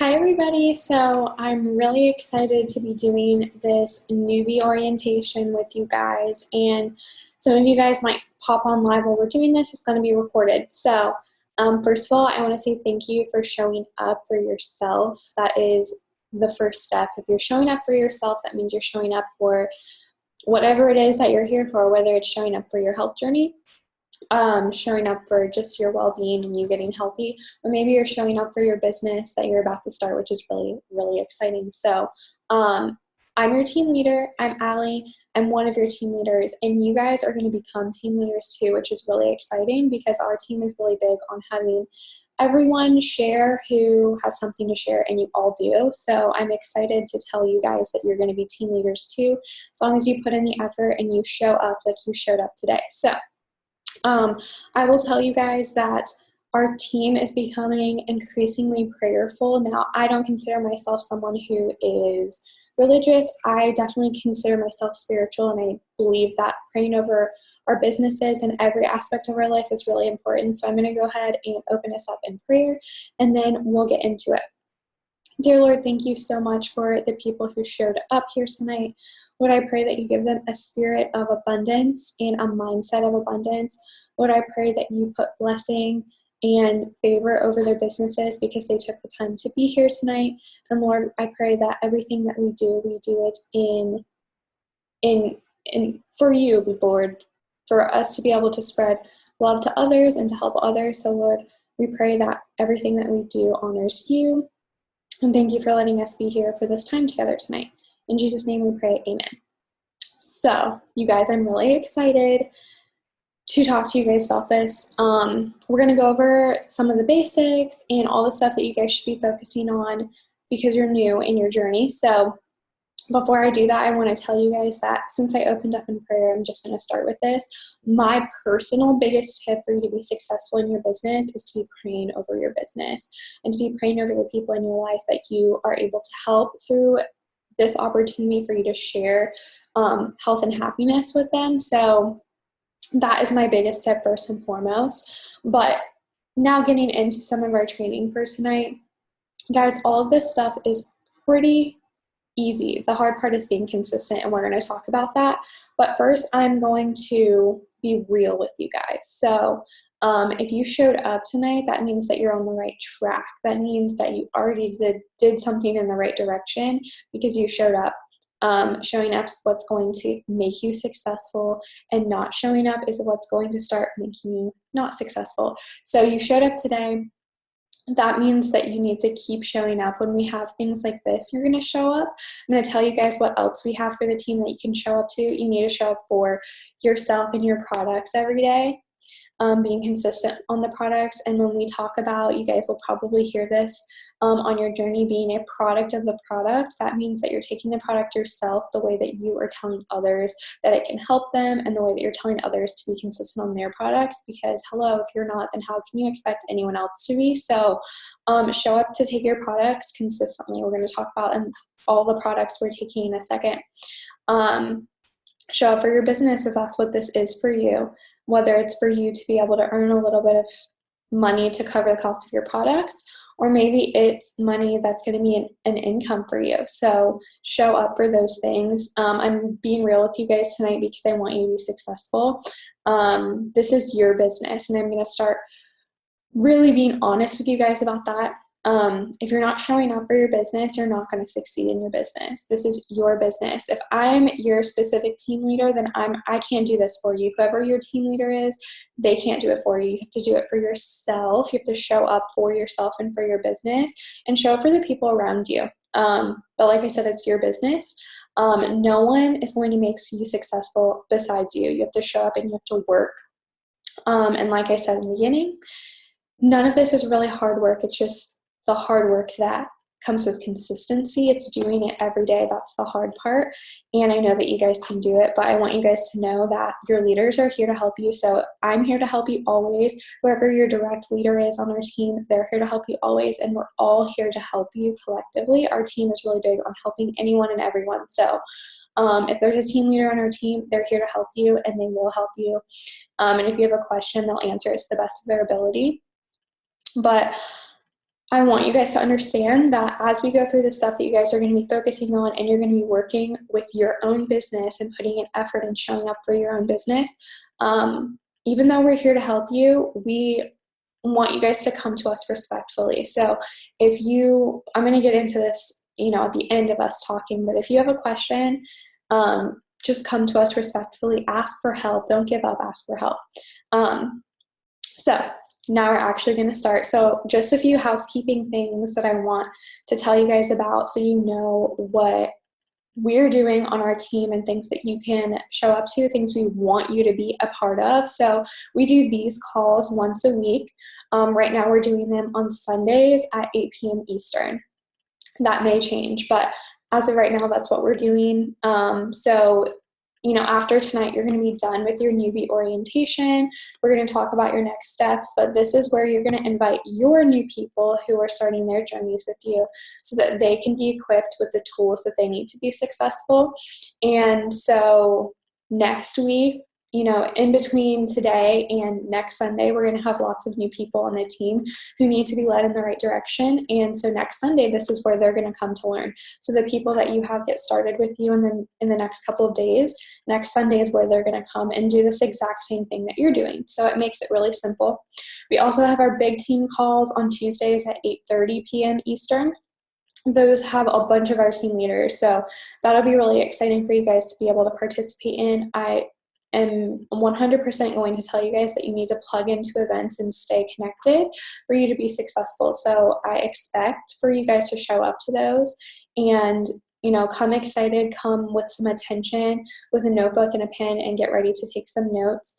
Hi everybody, so I'm really excited to be doing this newbie orientation with you guys, and some of you guys might pop on live while we're doing this. It's going to be recorded. So first of all, I want to say thank you for showing up for yourself. That is the first step. If you're showing up for yourself, that means you're showing up for whatever it is that you're here for, whether it's showing up for your health journey, showing up for just your well-being and you getting healthy, or maybe you're showing up for your business that you're about to start, which is really, really exciting. So I'm your team leader. I'm Allie. I'm one of your team leaders, and you guys are going to become team leaders too, which is really exciting because our team is really big on having everyone share who has something to share, and you all do. So I'm excited to tell you guys that you're going to be team leaders too, as long as you put in the effort and you show up like you showed up today. So I will tell you guys that our team is becoming increasingly prayerful. Now, I don't consider myself someone who is religious. I definitely consider myself spiritual, and I believe that praying over our businesses and every aspect of our life is really important. So I'm going to go ahead and open us up in prayer, and then we'll get into it. Dear Lord, thank you so much for the people who showed up here tonight. Lord, I pray that you give them a spirit of abundance and a mindset of abundance. Lord, I pray that you put blessing and favor over their businesses because they took the time to be here tonight. And Lord, I pray that everything that we do it in for you, Lord, for us to be able to spread love to others and to help others. So Lord, we pray that everything that we do honors you. And thank you for letting us be here for this time together tonight. In Jesus' name we pray, amen. So, you guys, I'm really excited to talk to you guys about this. We're going to go over some of the basics and all the stuff that you guys should be focusing on because you're new in your journey. So, before I do that, I want to tell you guys that since I opened up in prayer, I'm just going to start with this. My personal biggest tip for you to be successful in your business is to be praying over your business and to be praying over the people in your life that you are able to help through this opportunity for you to share health and happiness with them. So that is my biggest tip first and foremost. But now getting into some of our training for tonight, guys, all of this stuff is pretty easy. The hard part is being consistent, and we're going to talk about that. But first, I'm going to be real with you guys. So if you showed up tonight, that means that you're on the right track. That means that you already did something in the right direction because you showed up. Showing up is what's going to make you successful, and not showing up is what's going to start making you not successful. So you showed up today. That means that you need to keep showing up. When we have things like this, you're going to show up. I'm going to tell you guys what else we have for the team that you can show up to. You need to show up for yourself and your products every day, being consistent on the products. And when we talk about, you guys will probably hear this on your journey, being a product of the product, that means that you're taking the product yourself the way that you are telling others that it can help them, and the way that you're telling others to be consistent on their products, because hello, if you're not, then how can you expect anyone else to be? So show up to take your products consistently. We're going to talk about all the products we're taking in a second. Show up for your business if that's what this is for you, whether it's for you to be able to earn a little bit of money to cover the cost of your products, or maybe it's money that's going to be an income for you. So show up for those things. I'm being real with you guys tonight because I want you to be successful. This is your business, and I'm going to start really being honest with you guys about that. If you're not showing up for your business, you're not going to succeed in your business. This is your business. If I'm your specific team leader, then I can't do this for you. Whoever your team leader is, they can't do it for you. You have to do it for yourself. You have to show up for yourself and for your business, and show up for the people around you. But like I said, it's your business. No one is going to make you successful besides you. You have to show up and you have to work. And like I said in the beginning, none of this is really hard work. It's just the hard work that comes with consistency. It's doing it every day. That's the hard part. And I know that you guys can do it, but I want you guys to know that your leaders are here to help you. So I'm here to help you always. Whoever your direct leader is on our team, they're here to help you always. And we're all here to help you collectively. Our team is really big on helping anyone and everyone. So if there's a team leader on our team, they're here to help you, and they will help you. And if you have a question, they'll answer it to the best of their ability. But I want you guys to understand that as we go through the stuff that you guys are going to be focusing on, and you're going to be working with your own business and putting in effort and showing up for your own business, even though we're here to help you, we want you guys to come to us respectfully. So I'm going to get into this, at the end of us talking, but if you have a question, just come to us respectfully, ask for help. Don't give up, ask for help. So now we're actually going to start. So just a few housekeeping things that I want to tell you guys about so you know what we're doing on our team and things that you can show up to, things we want you to be a part of. So we do these calls once a week. Right now we're doing them on Sundays at 8 p.m. Eastern. That may change, but as of right now, that's what we're doing. After tonight, you're going to be done with your newbie orientation. We're going to talk about your next steps, but this is where you're going to invite your new people who are starting their journeys with you so that they can be equipped with the tools that they need to be successful. And so next week, in between today and next Sunday, we're going to have lots of new people on the team who need to be led in the right direction. And so next Sunday, this is where they're going to come to learn. So the people that you have get started with you and then in the next couple of days, next Sunday is where they're going to come and do this exact same thing that you're doing. So it makes it really simple. We also have our big team calls on Tuesdays at 8:30 p.m. Eastern. Those have a bunch of our team leaders. So that'll be really exciting for you guys to be able to participate in. I am 100% going to tell you guys that you need to plug into events and stay connected for you to be successful. So I expect for you guys to show up to those and, come excited, come with some attention, with a notebook and a pen, and get ready to take some notes.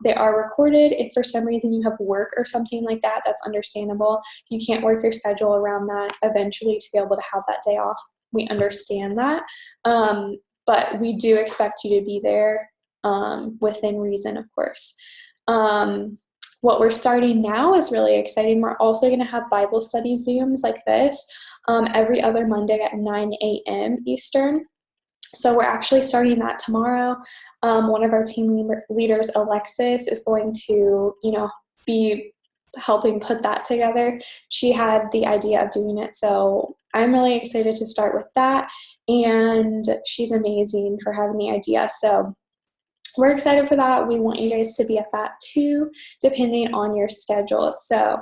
They are recorded. If for some reason you have work or something like that, that's understandable. You can't work your schedule around that eventually to be able to have that day off. We understand that. But we do expect you to be there within reason, of course. What we're starting now is really exciting. We're also going to have Bible study Zooms like this every other Monday at 9 a.m. Eastern. So we're actually starting that tomorrow. One of our team leaders, Alexis, is going to, be helping put that together. She had the idea of doing it. So I'm really excited to start with that. And she's amazing for having the idea. So we're excited for that. We want you guys to be at that too, depending on your schedule. So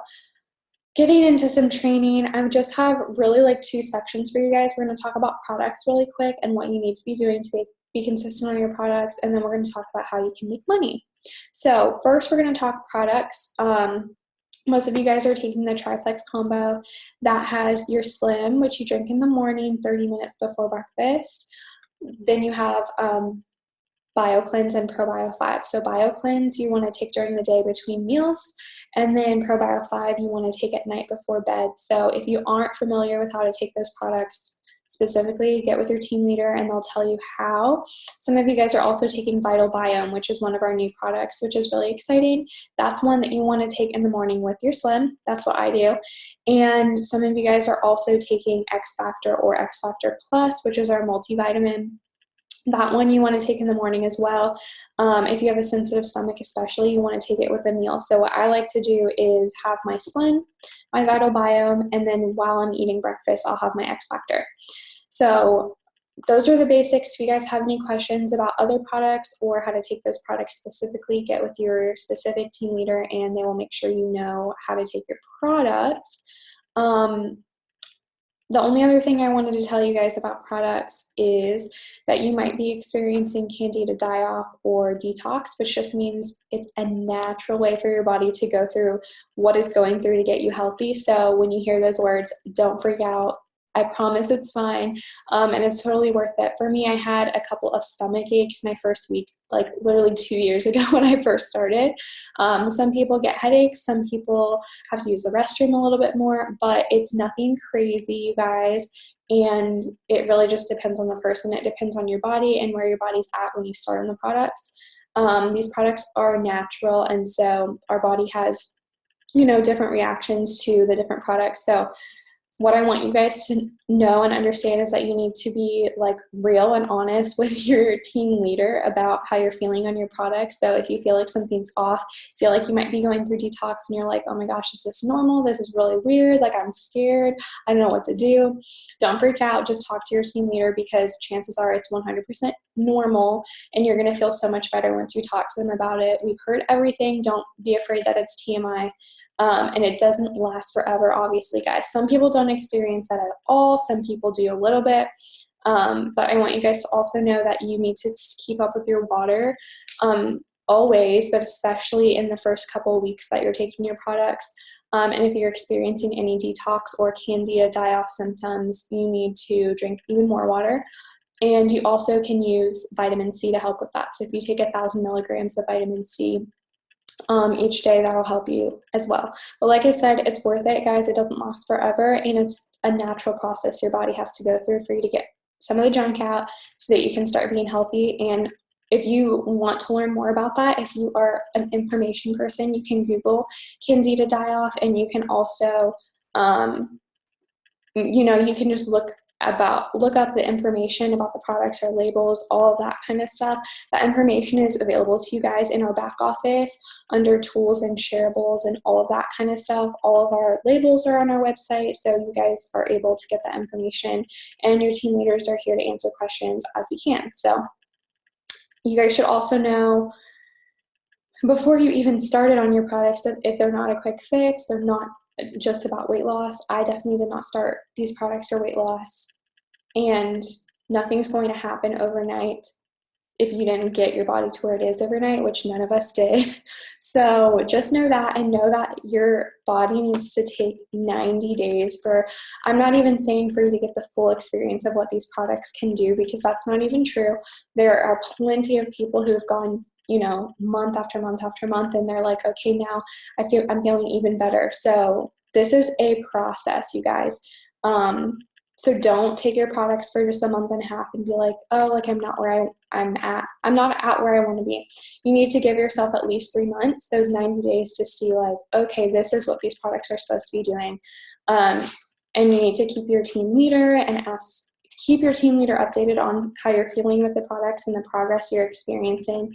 getting into some training, I just have really two sections for you guys. We're going to talk about products really quick and what you need to be doing to be consistent on your products. And then we're going to talk about how you can make money. So first, we're going to talk products. Most of you guys are taking the triplex combo that has your Slim, which you drink in the morning 30 minutes before breakfast. Then you have BioCleanse and ProBio 5. So BioCleanse you want to take during the day between meals, and then ProBio 5 you want to take at night before bed. So if you aren't familiar with how to take those products specifically, get with your team leader and they'll tell you how. Some of you guys are also taking Vital Biome, which is one of our new products, which is really exciting. That's one that you want to take in the morning with your Slim. That's what I do. And some of you guys are also taking X Factor or X Factor Plus, which is our multivitamin. That one you want to take in the morning as well. If you have a sensitive stomach especially, you want to take it with a meal. So what I like to do is have my Slim, my Vital Biome, and then while I'm eating breakfast, I'll have my X Factor. So those are the basics. If you guys have any questions about other products or how to take those products specifically, get with your specific team leader and they will make sure you know how to take your products. The only other thing I wanted to tell you guys about products is that you might be experiencing candida die-off or detox, which just means it's a natural way for your body to go through what it's going through to get you healthy. So when you hear those words, don't freak out. I promise it's fine, and it's totally worth it. For me, I had a couple of stomach aches my first week, literally 2 years ago when I first started. Some people get headaches. Some people have to use the restroom a little bit more, but it's nothing crazy, you guys. And it really just depends on the person. It depends on your body and where your body's at when you start on the products. These products are natural, and so our body has, different reactions to the different products. So what I want you guys to know and understand is that you need to be like real and honest with your team leader about how you're feeling on your products. So if you feel like something's off, feel like you might be going through detox and you're like, oh my gosh, is this normal? This is really weird. Like, I'm scared. I don't know what to do. Don't freak out. Just talk to your team leader, because chances are it's 100% normal and you're going to feel so much better once you talk to them about it. We've heard everything. Don't be afraid that it's TMI. And it doesn't last forever, obviously, guys. Some people don't experience that at all. Some people do a little bit. But I want you guys to also know that you need to keep up with your water always, but especially in the first couple of weeks that you're taking your products. And if you're experiencing any detox or candida die-off symptoms, you need to drink even more water. And you also can use vitamin C to help with that. So if you take 1,000 milligrams of vitamin C each day, that'll help you as well. But like I said, it's worth it, guys. It doesn't last forever, and it's a natural process your body has to go through for you to get some of the junk out so that you can start being healthy. And if you want to learn more about that, if you are an information person, you can Google candida die-off, and you can also you can just look up the information about the products or labels, all of that kind of stuff. That information is available to you guys in our back office under tools and shareables and all of that kind of stuff. All of our labels are on our website, so you guys are able to get that information, and your team leaders are here to answer questions as we can. So you guys should also know, before you even started on your products, that if they're not a quick fix, they're not just about weight loss. I definitely did not start these products for weight loss, and nothing's going to happen overnight if you didn't get your body to where it is overnight, which none of us did. So just know that, and know that your body needs to take 90 days for, I'm not even saying for you to get the full experience of what these products can do, because that's not even true. There are plenty of people who have gone month after month after month, and they're like, okay, now I'm feeling even better. So this is a process, you guys. So don't take your products for just a month and a half and be like, oh, like I'm not where I'm at. I'm not at where I want to be. You need to give yourself at least 3 months, those 90 days, to see like, okay, this is what these products are supposed to be doing. And you need to keep your team leader keep your team leader updated on how you're feeling with the products and the progress you're experiencing.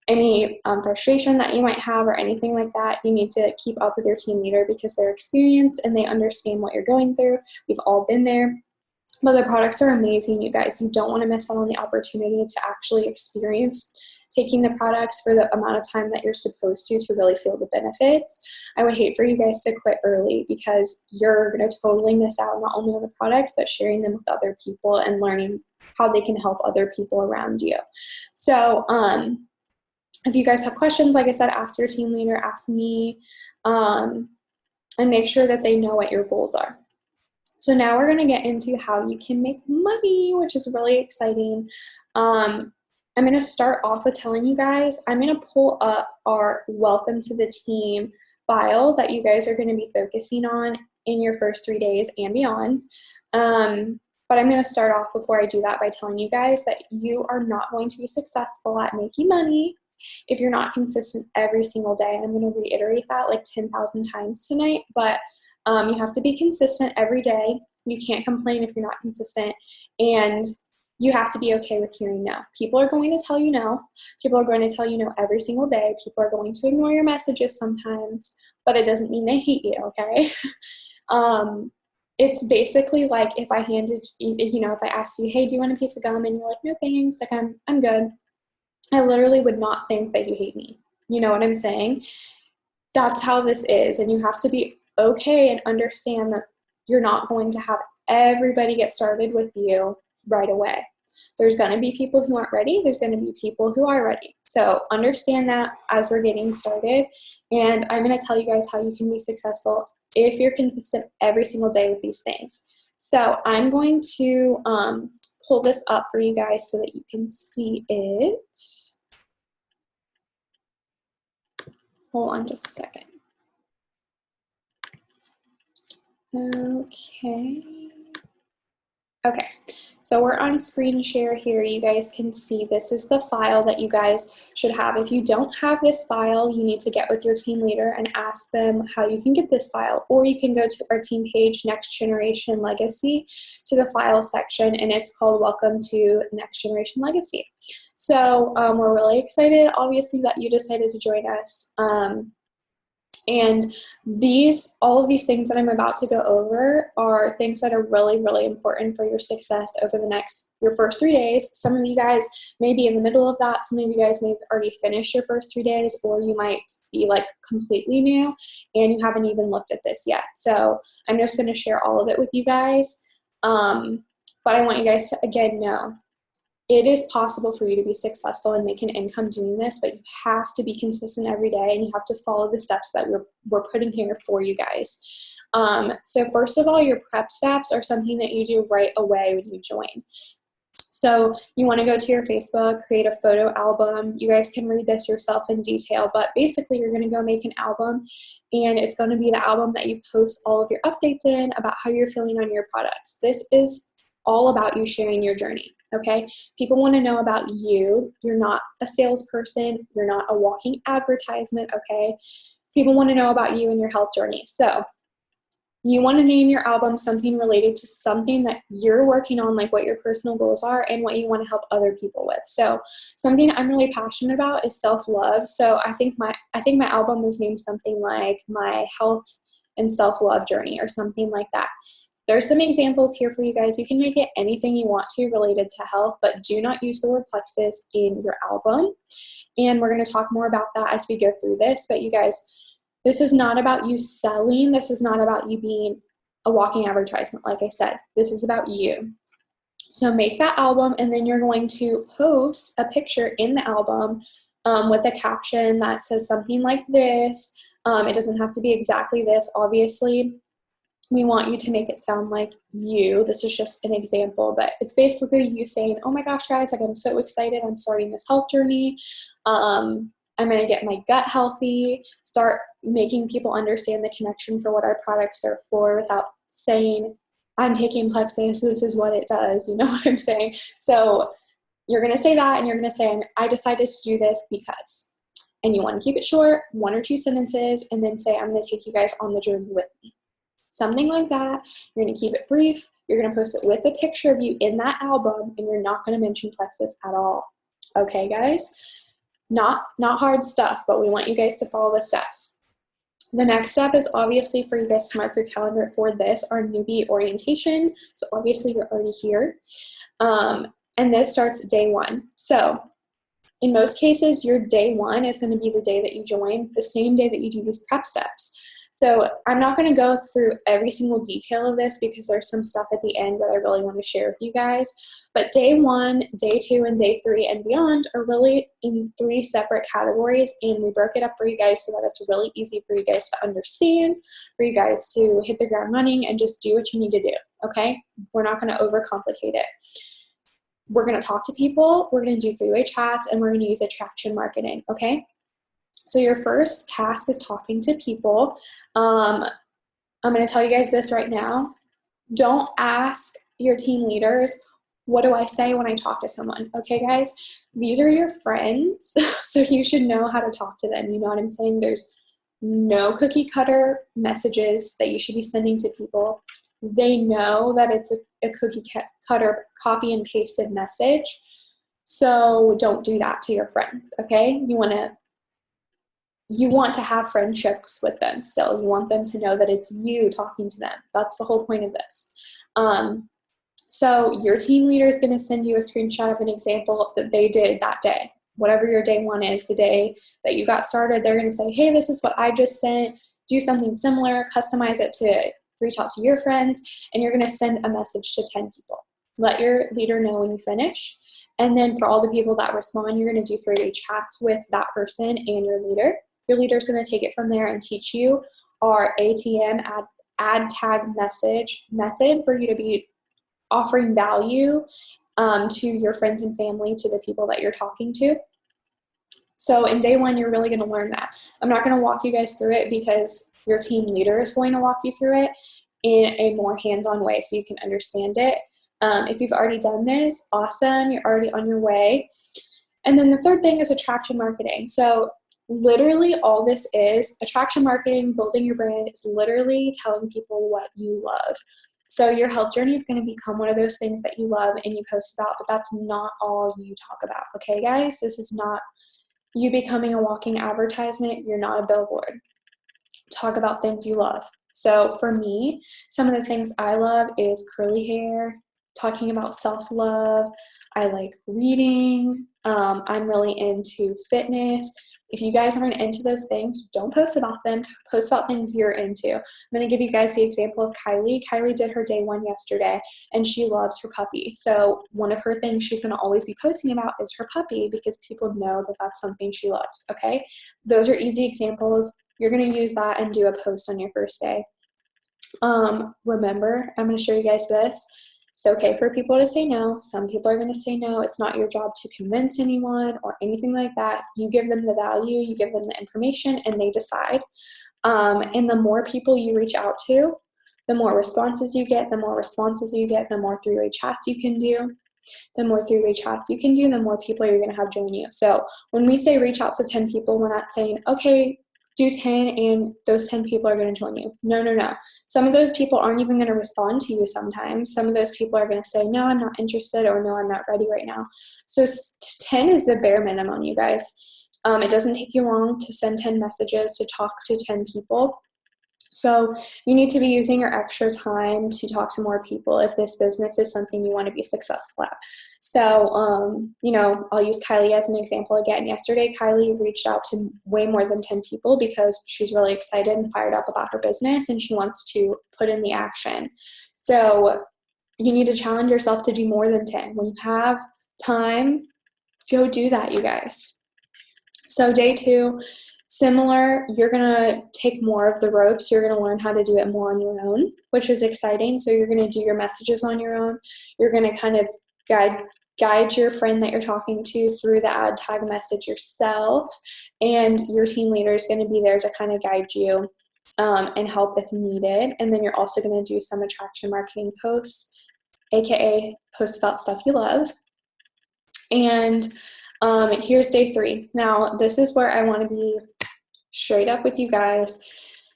Any frustration that you might have or anything like that, you need to keep up with your team leader, because they're experienced and they understand what you're going through. We've all been there. But the products are amazing, you guys. You don't want to miss out on the opportunity to actually experience taking the products for the amount of time that you're supposed to really feel the benefits. I would hate for you guys to quit early, because you're going to totally miss out not only on the products, but sharing them with other people and learning how they can help other people around you. So, if you guys have questions, like I said, ask your team leader, ask me, and make sure that they know what your goals are. So now we're going to get into how you can make money, which is really exciting. I'm going to start off with telling you guys, I'm going to pull up our welcome to the team file that you guys are going to be focusing on in your first 3 days and beyond. But I'm going to start off before I do that by telling you guys that you are not going to be successful at making money if you're not consistent every single day. And I'm going to reiterate that like 10,000 times tonight, but you have to be consistent every day. You can't complain if you're not consistent, and you have to be okay with hearing no. People are going to tell you no. People are going to tell you no every single day. People are going to ignore your messages sometimes, but it doesn't mean they hate you, okay? It's basically like if I if I asked you, hey, do you want a piece of gum? And you're like, no thanks, like I'm good. I literally would not think that you hate me. You know what I'm saying? That's how this is, and you have to be okay and understand that you're not going to have everybody get started with you right away. There's going to be people who aren't ready. There's going to be people who are ready. So understand that as we're getting started, and I'm going to tell you guys how you can be successful if you're consistent every single day with these things. So I'm going to pull this up for you guys so that you can see it. Hold on just a second. Okay. So we're on screen share here. You guys can see this is the file that you guys should have. If you don't have this file, you need to get with your team leader and ask them how you can get this file. Or you can go to our team page, Next Generation Legacy, to the file section, and it's called Welcome to Next Generation Legacy. So we're really excited, obviously, that you decided to join us. And all of these things that I'm about to go over are things that are really, really important for your success over your first 3 days. Some of you guys may be in the middle of that. Some of you guys may have already finished your first 3 days, or you might be like completely new and you haven't even looked at this yet. So I'm just going to share all of it with you guys. But I want you guys to, again, know it is possible for you to be successful and make an income doing this, but you have to be consistent every day and you have to follow the steps that we're putting here for you guys. So first of all, your prep steps are something that you do right away when you join. So you want to go to your Facebook, create a photo album. You guys can read this yourself in detail, but basically you're going to go make an album, and it's going to be the album that you post all of your updates in about how you're feeling on your products. This is all about you sharing your journey. Okay, people want to know about you. You're not a salesperson. You're not a walking advertisement. Okay, people want to know about you and your health journey. So you want to name your album something related to something that you're working on, like what your personal goals are and what you want to help other people with. So something I'm really passionate about is self-love. So I think my album was named something like My Health and Self-Love Journey or something like that. There's some examples here for you guys. You can make it anything you want to related to health, but do not use the word plexus in your album. And we're going to talk more about that as we go through this. But you guys, this is not about you selling. This is not about you being a walking advertisement, like I said. This is about you. So make that album, and then you're going to post a picture in the album with a caption that says something like this. It doesn't have to be exactly this, obviously. We want you to make it sound like you. This is just an example, but it's basically you saying, oh my gosh, guys, like I'm so excited. I'm starting this health journey. I'm going to get my gut healthy, start making people understand the connection for what our products are for without saying, I'm taking Plexus, this is what it does. You know what I'm saying? So you're going to say that, and you're going to say, I decided to do this because. And you want to keep it short, 1 or 2 sentences, and then say, I'm going to take you guys on the journey with me. Something like that. You're going to keep it brief. You're going to post it with a picture of you in that album, and you're not going to mention Plexus at all. Okay, guys? Not hard stuff, but we want you guys to follow the steps. The next step is obviously for you guys to mark your calendar for this, our newbie orientation. So obviously you're already here. And this starts day 1. So in most cases, your day 1 is going to be the day that you join, the same day that you do these prep steps. So I'm not going to go through every single detail of this because there's some stuff at the end that I really want to share with you guys. But day 1, day 2, and day 3 and beyond are really in 3 separate categories, and we broke it up for you guys so that it's really easy for you guys to understand, for you guys to hit the ground running and just do what you need to do, okay? We're not going to overcomplicate it. We're going to talk to people, we're going to do 3-way chats, and we're going to use attraction marketing, okay? So your first task is talking to people. I'm going to tell you guys this right now. Don't ask your team leaders, what do I say when I talk to someone? Okay, guys? These are your friends, so you should know how to talk to them. You know what I'm saying? There's no cookie cutter messages that you should be sending to people. They know that it's a cookie cutter copy and pasted message. So don't do that to your friends, okay? You want to have friendships with them still. You want them to know that it's you talking to them. That's the whole point of this. So your team leader is going to send you a screenshot of an example that they did that day. Whatever your day 1 is, the day that you got started, they're going to say, hey, this is what I just sent. Do something similar, customize it to reach out to your friends, and you're going to send a message to 10 people. Let your leader know when you finish. And then for all the people that respond, you're going to do 3-way chats with that person and your leader. Your leader is going to take it from there and teach you our ATM, add tag message method for you to be offering value to your friends and family, to the people that you're talking to. So in day 1, you're really going to learn that. I'm not going to walk you guys through it because your team leader is going to walk you through it in a more hands-on way so you can understand it. If you've already done this, awesome, you're already on your way. And then the third thing is attraction marketing. So literally all this is attraction marketing, building your brand, is literally telling people what you love. So your health journey is going to become one of those things that you love and you post about, but that's not all you talk about. Okay, guys, this is not you becoming a walking advertisement. You're not a billboard. Talk about things you love. So for me, some of the things I love is curly hair, talking about self-love. I like reading. I'm really into fitness. If you guys aren't into those things, don't post about them. Post about things you're into. I'm going to give you guys the example of Kylie. Kylie did her day 1 yesterday, and she loves her puppy. So one of her things she's going to always be posting about is her puppy, because people know that that's something she loves, okay? Those are easy examples. You're going to use that and do a post on your first day. Remember, I'm going to show you guys this. It's okay for people to say no. Some people are going to say no. It's not your job to convince anyone or anything like that. You give them the value, you give them the information, and they decide. And the more people you reach out to, the more responses you get, the more three-way chats you can do. The more three-way chats you can do, the more people you're going to have join you. So when we say reach out to 10 people, we're not saying, okay, do 10 and those 10 people are going to join you. No. Some of those people aren't even going to respond to you sometimes. Some of those people are going to say, no, I'm not interested, or no, I'm not ready right now. So 10 is the bare minimum, you guys. It doesn't take you long to send 10 messages, to talk to 10 people. So you need to be using your extra time to talk to more people if this business is something you want to be successful at. So, I'll use Kylie as an example again. Yesterday, Kylie reached out to way more than 10 people because she's really excited and fired up about her business and she wants to put in the action. So you need to challenge yourself to do more than 10. When you have time, go do that, you guys. So day 2, similar, you're going to take more of the ropes. You're going to learn how to do it more on your own, which is exciting. So you're going to do your messages on your own. You're going to kind of guide your friend that you're talking to through the ad tag message yourself. And your team leader is going to be there to kind of guide you and help if needed. And then you're also going to do some attraction marketing posts, aka posts about stuff you love. And here's day 3. Now, this is where I want to be straight up with you guys.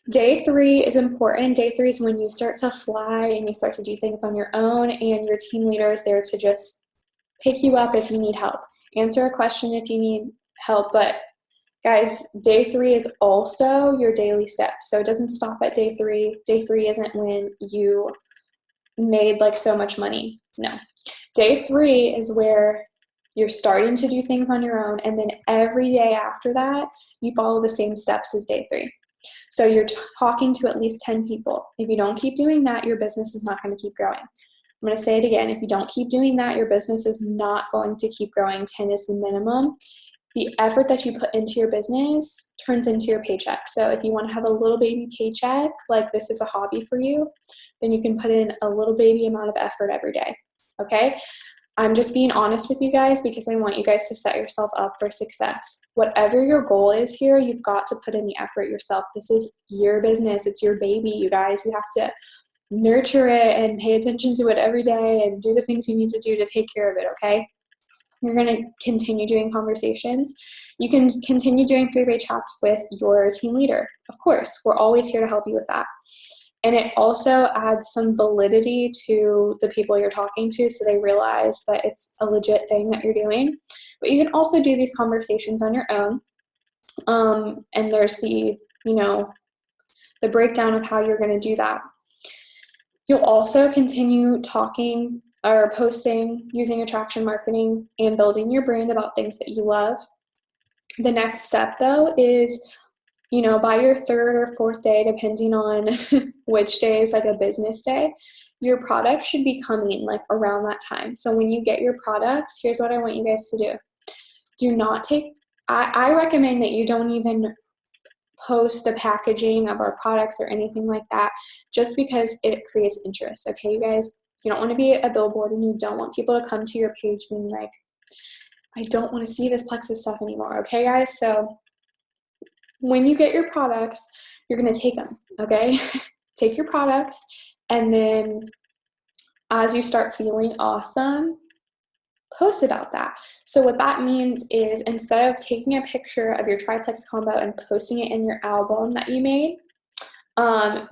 Day 3 is important. Day 3 is when you start to fly and you start to do things on your own, and your team leader is there to just pick you up if you need help, answer a question if you need help. But guys, day 3 is also your daily steps. So it doesn't stop at day 3. Day 3 isn't when you made like so much money. No. Day 3 is where you're starting to do things on your own, and then every day after that, you follow the same steps as day 3. So you're talking to at least 10 people. If you don't keep doing that, your business is not going to keep growing. I'm going to say it again. If you don't keep doing that, your business is not going to keep growing. 10 is the minimum. The effort that you put into your business turns into your paycheck. So if you want to have a little baby paycheck, like this is a hobby for you, then you can put in a little baby amount of effort every day. Okay? I'm just being honest with you guys because I want you guys to set yourself up for success. Whatever your goal is here, you've got to put in the effort yourself. This is your business. It's your baby, you guys. You have to nurture it and pay attention to it every day and do the things you need to do to take care of it, okay? You're going to continue doing conversations. You can continue doing three-way chats with your team leader. Of course, we're always here to help you with that. And it also adds some validity to the people you're talking to so they realize that it's a legit thing that you're doing. But you can also do these conversations on your own. And there's the breakdown of how you're going to do that. You'll also continue talking or posting using attraction marketing and building your brand about things that you love. The next step, though, is by your 3rd or 4th day, depending on which day is like a business day, your product should be coming like around that time. So when you get your products, here's what I want you guys to do. Do not I recommend that you don't even post the packaging of our products or anything like that, just because it creates interest. Okay, you guys, you don't want to be a billboard and you don't want people to come to your page being like, I don't want to see this Plexus stuff anymore. Okay, guys, so when you get your products, you're going to take them, okay? Take your products and then as you start feeling awesome, post about that. So what that means is, instead of taking a picture of your triplex combo and posting it in your album that you made,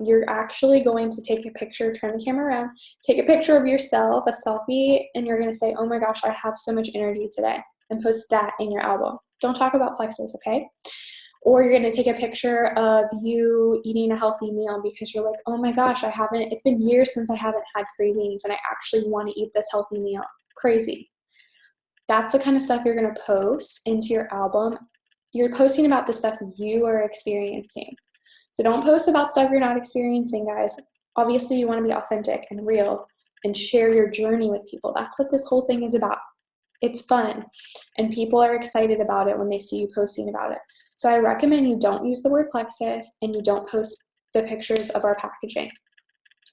you're actually going to take a picture, turn the camera around, take a picture of yourself, a selfie, and you're going to say, oh my gosh, I have so much energy today, and post that in your album. Don't talk about plexus, okay? Or you're going to take a picture of you eating a healthy meal because you're like, oh my gosh, it's been years since I haven't had cravings and I actually want to eat this healthy meal. Crazy. That's the kind of stuff you're going to post into your album. You're posting about the stuff you are experiencing. So don't post about stuff you're not experiencing, guys. Obviously, you want to be authentic and real and share your journey with people. That's what this whole thing is about. It's fun, and people are excited about it when they see you posting about it. So I recommend you don't use the word plexus, and you don't post the pictures of our packaging.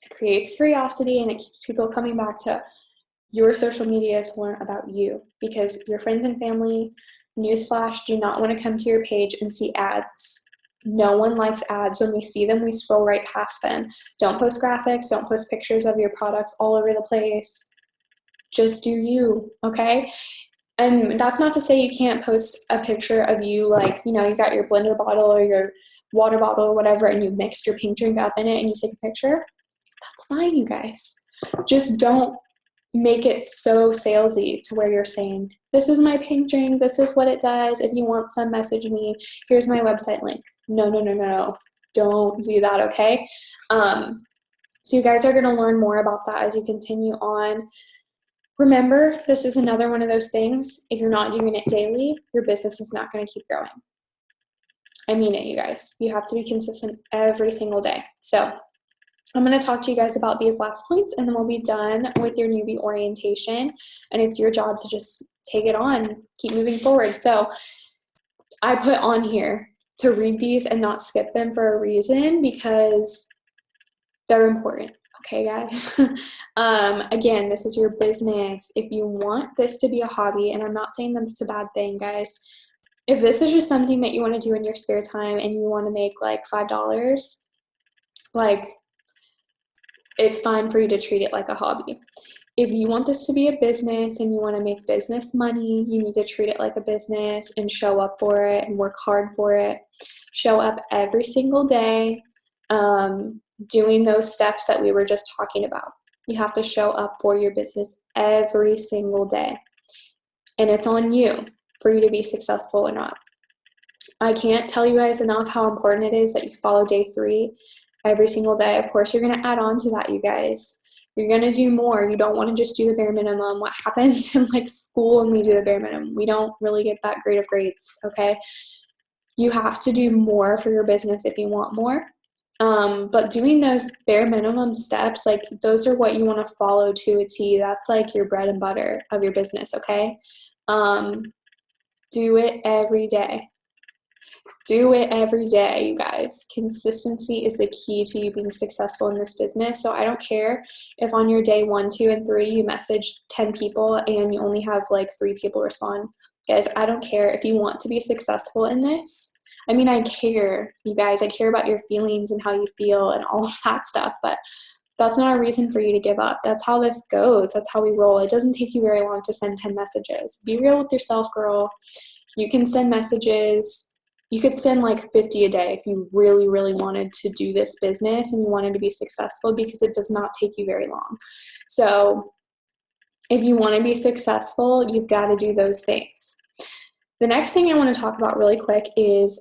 It creates curiosity, and it keeps people coming back to your social media to learn about you, because your friends and family, newsflash, do not want to come to your page and see ads. No one likes ads. When we see them, we scroll right past them. Don't post graphics. Don't post pictures of your products all over the place. Just do you, okay? And that's not to say you can't post a picture of you, like, you know, you got your blender bottle or your water bottle or whatever, and you mixed your pink drink up in it and you take a picture. That's fine, you guys. Just don't make it so salesy to where you're saying, this is my pink drink, this is what it does, if you want some, message me, here's my website link. No. Don't do that, okay? So you guys are going to learn more about that as you continue on. Remember, this is another one of those things, if you're not doing it daily, your business is not going to keep growing. I mean it, you guys. You have to be consistent every single day. So I'm going to talk to you guys about these last points, and then we'll be done with your newbie orientation, and it's your job to just take it on, keep moving forward. So I put on here to read these and not skip them for a reason, because they're important. Okay, guys. Again, this is your business. If you want this to be a hobby, and I'm not saying that it's a bad thing, guys. If this is just something that you want to do in your spare time and you want to make like $5, like, it's fine for you to treat it like a hobby. If you want this to be a business and you want to make business money, you need to treat it like a business and show up for it and work hard for it. Show up every single day, doing those steps that we were just talking about. You have to show up for your business every single day. And it's on you for you to be successful or not. I can't tell you guys enough how important it is that you follow day 3 every single day. Of course, you're going to add on to that, you guys. You're going to do more. You don't want to just do the bare minimum. What happens in like school when we do the bare minimum? We don't really get that great of grades, okay? You have to do more for your business if you want more. But doing those bare minimum steps, like, those are what you want to follow to a T. That's like your bread and butter of your business, okay? Do it every day. Do it every day, you guys. Consistency is the key to you being successful in this business. So I don't care if on your day 1, 2, and 3 you message 10 people and you only have like 3 people respond. Guys, I don't care if you want to be successful in this. I mean, I care, you guys. I care about your feelings and how you feel and all of that stuff, but that's not a reason for you to give up. That's how this goes. That's how we roll. It doesn't take you very long to send 10 messages. Be real with yourself, girl. You can send messages. You could send like 50 a day if you really, really wanted to do this business and you wanted to be successful, because it does not take you very long. So if you want to be successful, you've got to do those things. The next thing I want to talk about really quick is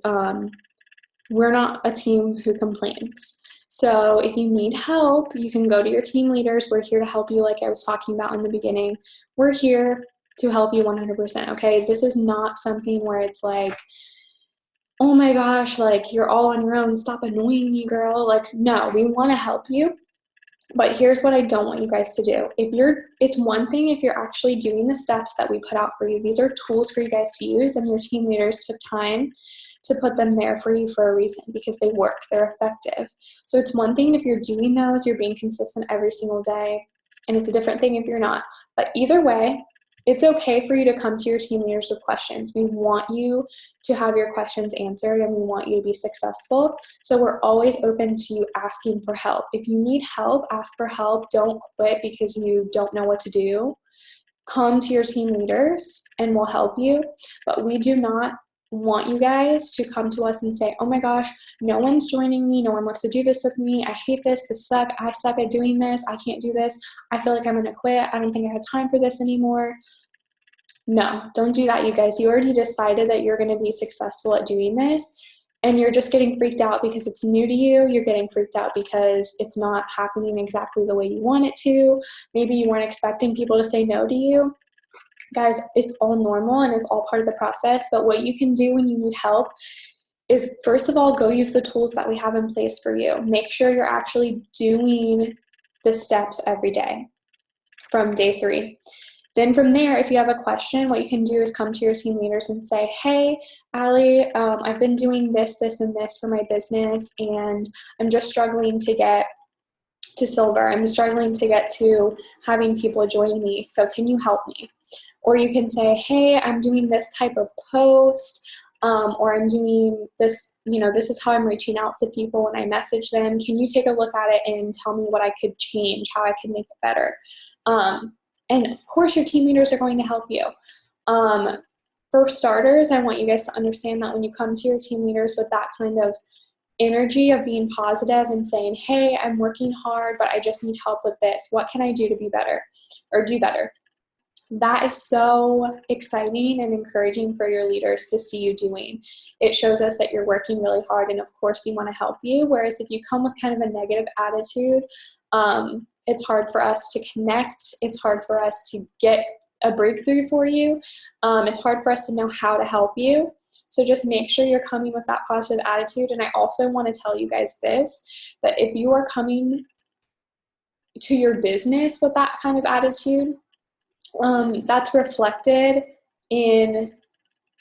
we're not a team who complains. So if you need help, you can go to your team leaders. We're here to help you, like I was talking about in the beginning. We're here to help you 100%, okay? This is not something where it's like, oh my gosh, like, you're all on your own, stop annoying me, girl. Like, no, we want to help you. But here's what I don't want you guys to do. It's one thing if you're actually doing the steps that we put out for you. These are tools for you guys to use, and your team leaders took time to put them there for you for a reason, because they work, they're effective. So it's one thing if you're doing those, you're being consistent every single day, and it's a different thing if you're not. But either way, it's okay for you to come to your team leaders with questions. We want you to have your questions answered, and we want you to be successful. So we're always open to you asking for help. If you need help, ask for help. Don't quit because you don't know what to do. Come to your team leaders and we'll help you. But we do not want you guys to come to us and say, oh my gosh, no one's joining me. No one wants to do this with me. I hate this. This sucks. I suck at doing this. I can't do this. I feel like I'm going to quit. I don't think I have time for this anymore. No, don't do that, you guys. You already decided that you're going to be successful at doing this, and you're just getting freaked out because it's new to you. You're getting freaked out because it's not happening exactly the way you want it to. Maybe you weren't expecting people to say no to you. Guys, it's all normal and it's all part of the process. But what you can do when you need help is, first of all, go use the tools that we have in place for you. Make sure you're actually doing the steps every day from day 3. Then from there, if you have a question, what you can do is come to your team leaders and say, hey, Allie, I've been doing this, this, and this for my business, and I'm just struggling to get to silver. I'm struggling to get to having people join me. So can you help me? Or you can say, hey, I'm doing this type of post, or I'm doing this, this is how I'm reaching out to people when I message them. Can you take a look at it and tell me what I could change, how I could make it better? And of course, your team leaders are going to help you. For starters, I want you guys to understand that when you come to your team leaders with that kind of energy of being positive and saying, hey, I'm working hard, but I just need help with this. What can I do to be better or do better? That is so exciting and encouraging for your leaders to see you doing. It shows us that you're working really hard, and of course we want to help you. Whereas if you come with kind of a negative attitude, it's hard for us to connect. It's hard for us to get a breakthrough for you. It's hard for us to know how to help you. So just make sure you're coming with that positive attitude. And I also want to tell you guys this, that if you are coming to your business with that kind of attitude, that's reflected in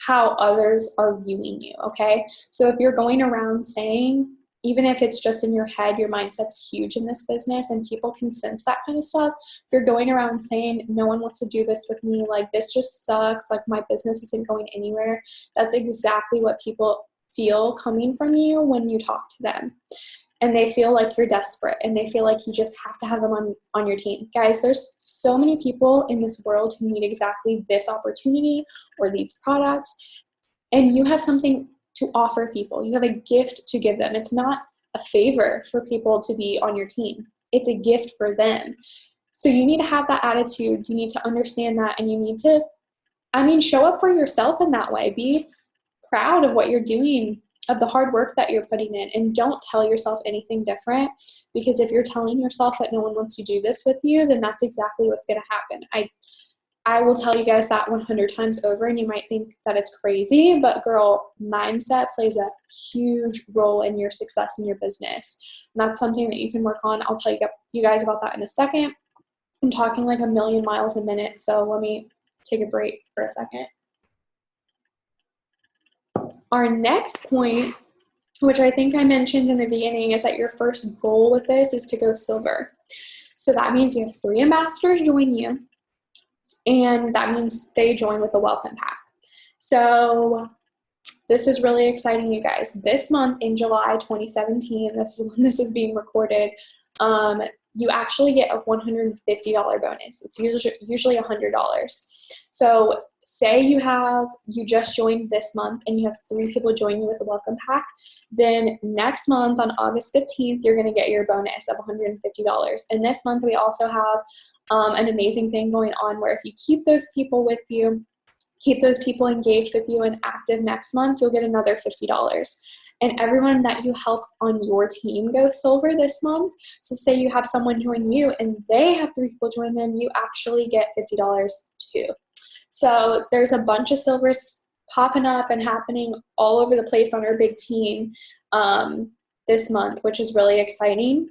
how others are viewing you, okay? So if you're going around saying, even if it's just in your head, your mindset's huge in this business and people can sense that kind of stuff. If you're going around saying, no one wants to do this with me, like this just sucks, like my business isn't going anywhere, that's exactly what people feel coming from you when you talk to them. And they feel like you're desperate and they feel like you just have to have them on your team. Guys, there's so many people in this world who need exactly this opportunity or these products, and you have something to offer people. You have a gift to give them. It's not a favor for people to be on your team. It's a gift for them. So you need to have that attitude. You need to understand that, and you need to, show up for yourself in that way. Be proud of what you're doing, of the hard work that you're putting in, and don't tell yourself anything different, because if you're telling yourself that no one wants to do this with you, then that's exactly what's going to happen. I will tell you guys that 100 times over, and you might think that it's crazy, but girl, mindset plays a huge role in your success in your business. And that's something that you can work on. I'll tell you guys about that in a second. I'm talking like a million miles a minute, so let me take a break for a second. Our next point, which I think I mentioned in the beginning, is that your first goal with this is to go silver. So that means you have 3 ambassadors join you, and that means they join with the welcome pack. So this is really exciting, you guys. This month in July 2017, this is when this is being recorded, you actually get a $150 bonus. It's usually $100. So say you just joined this month and you have 3 people join you with a welcome pack, then next month on August 15th, you're going to get your bonus of $150. And this month we also have an amazing thing going on where if you keep those people with you, keep those people engaged with you and active next month, you'll get another $50. And everyone that you help on your team go silver this month, so say you have someone join you and they have 3 people join them, you actually get $50 too. So there's a bunch of silvers popping up and happening all over the place on our big team this month, which is really exciting.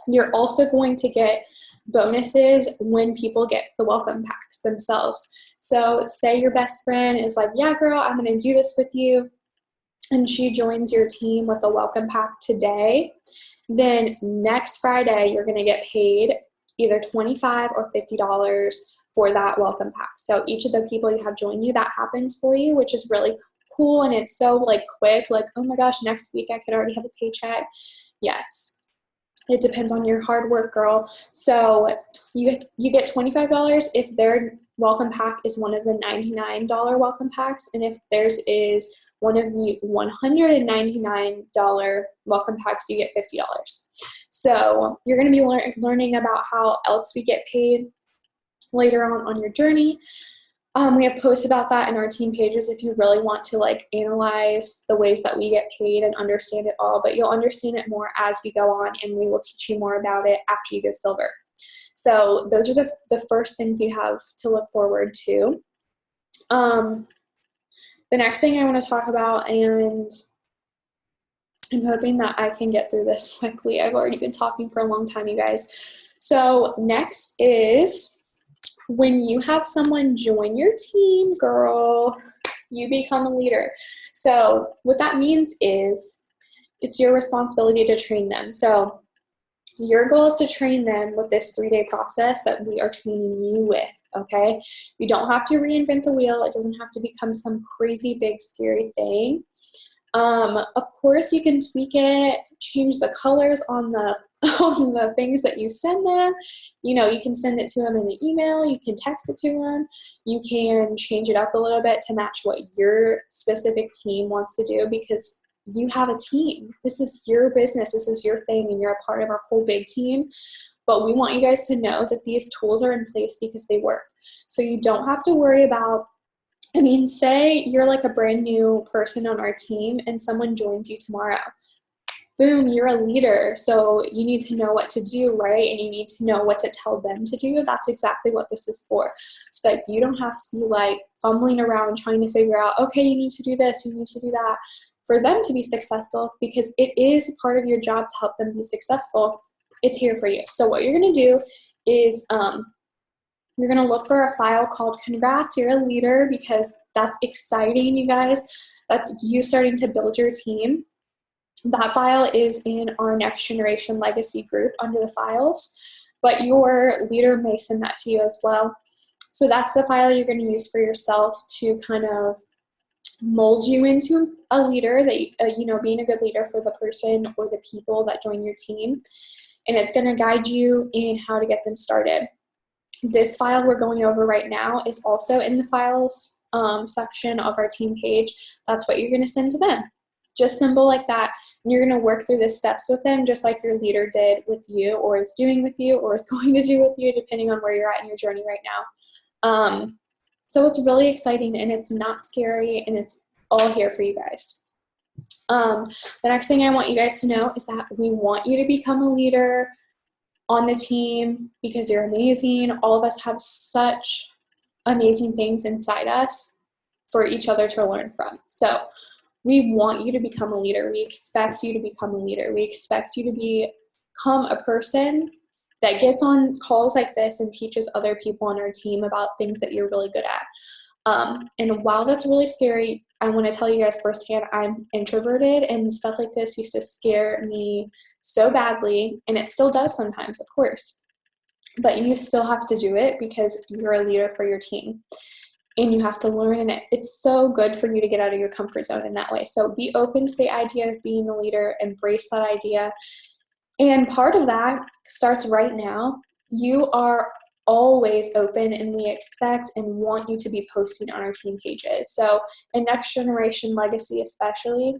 You're also going to get bonuses when people get the welcome packs themselves. So say your best friend is like, yeah, girl, I'm going to do this with you, and she joins your team with a welcome pack today. Then next Friday, you're going to get paid either $25 or $50 for that welcome pack. So each of the people you have join you, that happens for you, which is really cool. And it's so like quick, like, oh my gosh, next week I could already have a paycheck. Yes. It depends on your hard work, girl. So you get $25 if their welcome pack is one of the $99 welcome packs, and if theirs is one of the $199 welcome packs, you get $50. So you're going to be learning about how else we get paid later on your journey. We have posts about that in our team pages if you really want to like analyze the ways that we get paid and understand it all, but you'll understand it more as we go on, and we will teach you more about it after you go silver. So those are the first things you have to look forward to. The next thing I want to talk about, and I'm hoping that I can get through this quickly. I've already been talking for a long time, you guys. So next is when you have someone join your team, girl, you become a leader. So what that means is it's your responsibility to train them. So your goal is to train them with this 3-day process that we are training you with, okay? You don't have to reinvent the wheel. It doesn't have to become some crazy, big, scary thing. Of course, you can tweak it, change the colors on the things that you send them. You know, you can send it to them in an email. You can text it to them. You can change it up a little bit to match what your specific team wants to do, because you have a team. This is your business. This is your thing, and you're a part of our whole big team. But we want you guys to know that these tools are in place because they work. So you don't have to worry about, I mean, say you're like a brand new person on our team and someone joins you tomorrow. Boom, you're a leader. So you need to know what to do, right? And you need to know what to tell them to do. That's exactly what this is for. So that you don't have to be like fumbling around trying to figure out, okay, you need to do this, you need to do that, for them to be successful, because it is part of your job to help them be successful. It's here for you. So what you're going to do is you're going to look for a file called Congrats, You're a Leader, because that's exciting, you guys. That's you starting to build your team. That file is in our Next Generation Legacy group under the files, but your leader may send that to you as well. So that's the file you're going to use for yourself to kind of mold you into a leader, that you know, being a good leader for the person or the people that join your team. And it's going to guide you in how to get them started. This file we're going over right now is also in the files section of our team page. That's what you're going to send to them. Just simple like that. And you're going to work through the steps with them, just like your leader did with you, or is doing with you, or is going to do with you, depending on where you're at in your journey right now. So it's really exciting, and it's not scary, and it's all here for you guys. The next thing I want you guys to know is that we want you to become a leader on the team because you're amazing. All of us have such amazing things inside us for each other to learn from. So we want you to become a leader. We expect you to become a leader. We expect you to become a person that gets on calls like this and teaches other people on our team about things that you're really good at. And while that's really scary, I want to tell you guys firsthand, I'm introverted, and stuff like this used to scare me so badly, and it still does sometimes, of course. But you still have to do it because you're a leader for your team, and you have to learn, and it's so good for you to get out of your comfort zone in that way. So be open to the idea of being a leader, embrace that idea. And part of that starts right now. You are always open, and we expect and want you to be posting on our team pages. So in Next Generation Legacy especially,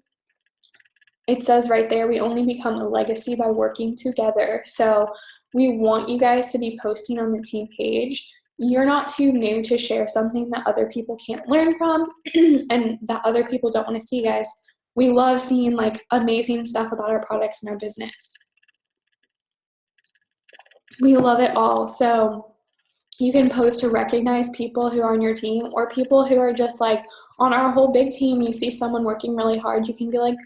it says right there, we only become a legacy by working together. So we want you guys to be posting on the team page. You're not too new to share something that other people can't learn from and that other people don't want to see, guys. We love seeing like amazing stuff about our products and our business. We love it all. So you can post to recognize people who are on your team, or people who are just like on our whole big team. You see someone working really hard, you can be like,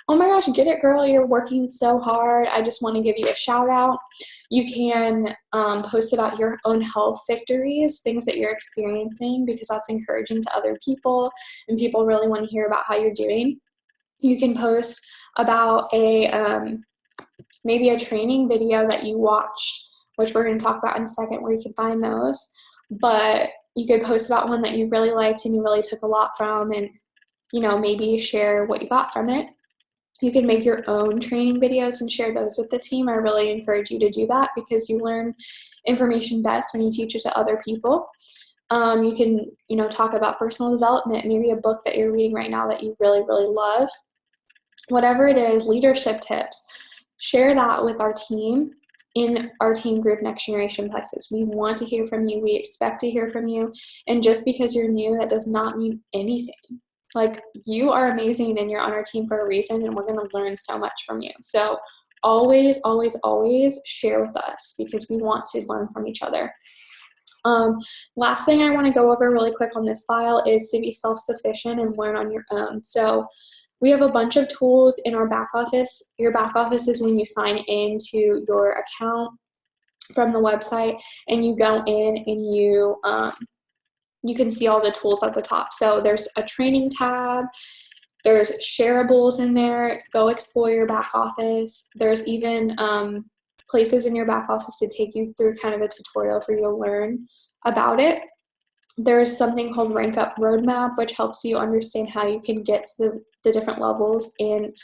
oh my gosh, get it, girl, you're working so hard. I just want to give you a shout out. You can post about your own health victories, things that you're experiencing, because that's encouraging to other people, and people really want to hear about how you're doing. You can post about maybe a training video that you watched, which we're going to talk about in a second, where you can find those. but you could post about one that you really liked and you really took a lot from, and, you know, maybe share what you got from it. You can make your own training videos and share those with the team. I really encourage you to do that because you learn information best when you teach it to other people. You can, you know, talk about personal development, maybe a book that you're reading right now that you really, really love. Whatever it is, leadership tips, share that with our team in our team group, Next Generation Plexus. We want to hear from you. We expect to hear from you. And just because you're new, that does not mean anything. Like, you are amazing and you're on our team for a reason, and we're going to learn so much from you. So always, always, always share with us because we want to learn from each other. Last thing I want to go over really quick on this file is to be self-sufficient and learn on your own. So we have a bunch of tools in our back office. Your back office is when you sign into your account from the website and you go in and you can see all the tools at the top. So there's a training tab, there's shareables in there. Go explore your back office. There's even places in your back office to take you through kind of a tutorial for you to learn about it. There's something called Rank Up Roadmap, which helps you understand how you can get to the different levels in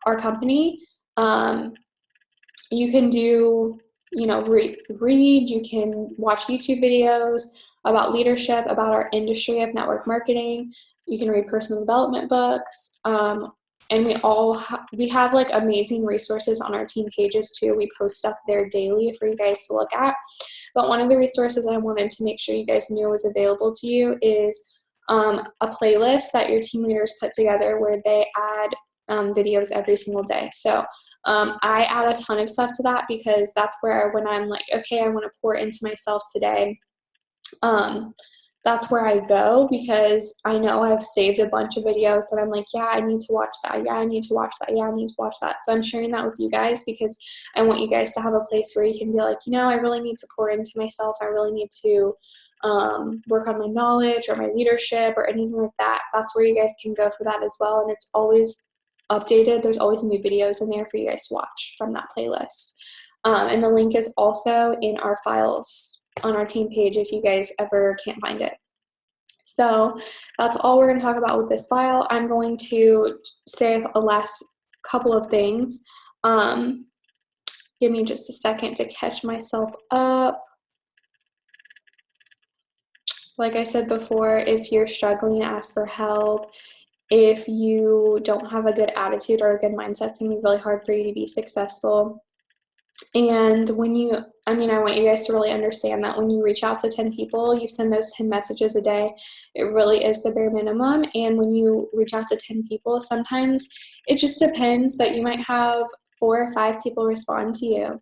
our company. You can do, you know, read, you can watch YouTube videos about leadership, about our industry of network marketing. You can read personal development books. And we have like amazing resources on our team pages too. We post stuff there daily for you guys to look at. But one of the resources I wanted to make sure you guys knew was available to you is a playlist that your team leaders put together where they add videos every single day. So I add a ton of stuff to that because that's where, when I'm like, okay, I want to pour into myself today, that's where I go because I know I've saved a bunch of videos that I'm like, yeah, I need to watch that. Yeah, I need to watch that. Yeah, I need to watch that. So I'm sharing that with you guys because I want you guys to have a place where you can be like, you know, I really need to pour into myself. I really need to work on my knowledge or my leadership or anything like that. That's where you guys can go for that as well. And it's always updated. There's always new videos in there for you guys to watch from that playlist. And the link is also in our files on our team page if you guys ever can't find it. So that's all we're going to talk about with this file. I'm going to say a last couple of things. Give me just a second to catch myself up. Like I said before, if you're struggling, ask for help. If you don't have a good attitude or a good mindset, it's going to be really hard for you to be successful. And I want you guys to really understand that when you reach out to 10 people, you send those 10 messages a day. It really is the bare minimum. And when you reach out to 10 people, sometimes it just depends, but you might have 4 or 5 people respond to you.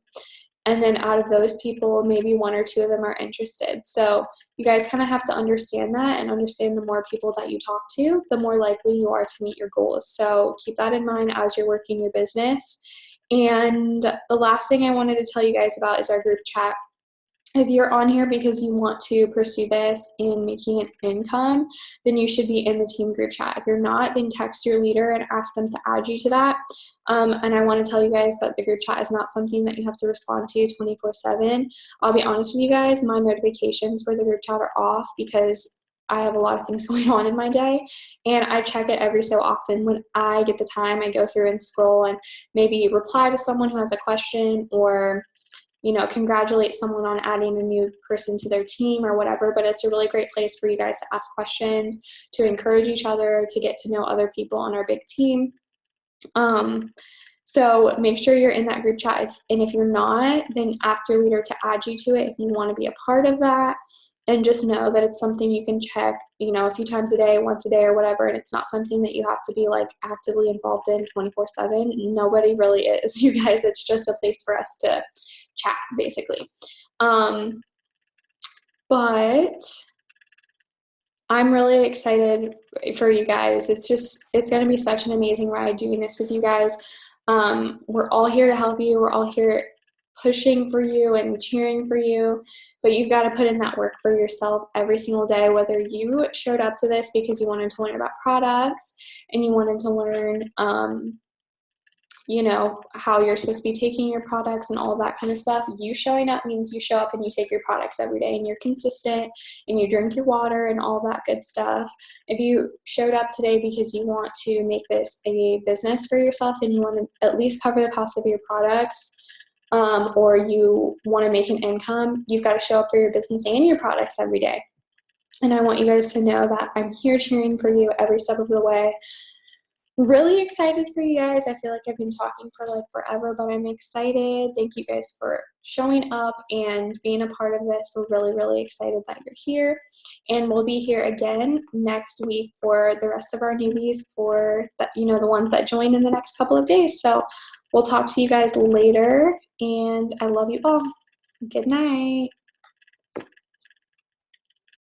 And then out of those people, maybe 1 or 2 of them are interested. So you guys kind of have to understand that and understand the more people that you talk to, the more likely you are to meet your goals. So keep that in mind as you're working your business. And the last thing I wanted to tell you guys about is our group chat. If you're on here because you want to pursue this and making an income, then you should be in the team group chat. If you're not, then text your leader and ask them to add you to that. And I want to tell you guys that the group chat is not something that you have to respond to 24/7. I'll be honest with you guys, my notifications for the group chat are off because I have a lot of things going on in my day, and I check it every so often. When I get the time, I go through and scroll and maybe reply to someone who has a question or, you know, congratulate someone on adding a new person to their team or whatever. But it's a really great place for you guys to ask questions, to encourage each other, to get to know other people on our big team. So make sure you're in that group chat. And if you're not, then ask your leader to add you to it if you want to be a part of that. And just know that it's something you can check, you know, a few times a day, once a day or whatever. And it's not something that you have to be like actively involved in 24/7. Nobody really is, you guys. It's just a place for us to chat, basically. But I'm really excited for you guys. It's going to be such an amazing ride doing this with you guys. We're all here to help you. We're all here pushing for you and cheering for you, but you've got to put in that work for yourself every single day, whether you showed up to this because you wanted to learn about products and you wanted to learn, you know, how you're supposed to be taking your products and all that kind of stuff. You showing up means you show up and you take your products every day and you're consistent and you drink your water and all that good stuff. If you showed up today because you want to make this a business for yourself and you want to at least cover the cost of your products, or you want to make an income, you've got to show up for your business and your products every day. And I want you guys to know that I'm here cheering for you every step of the way. Really excited for you guys. I feel like I've been talking for like forever, but I'm excited. Thank you guys for showing up and being a part of this. We're really, really excited that you're here. And we'll be here again next week for the rest of our newbies, for the, you know, the ones that join in the next couple of days. So we'll talk to you guys later, and I love you all. Good night.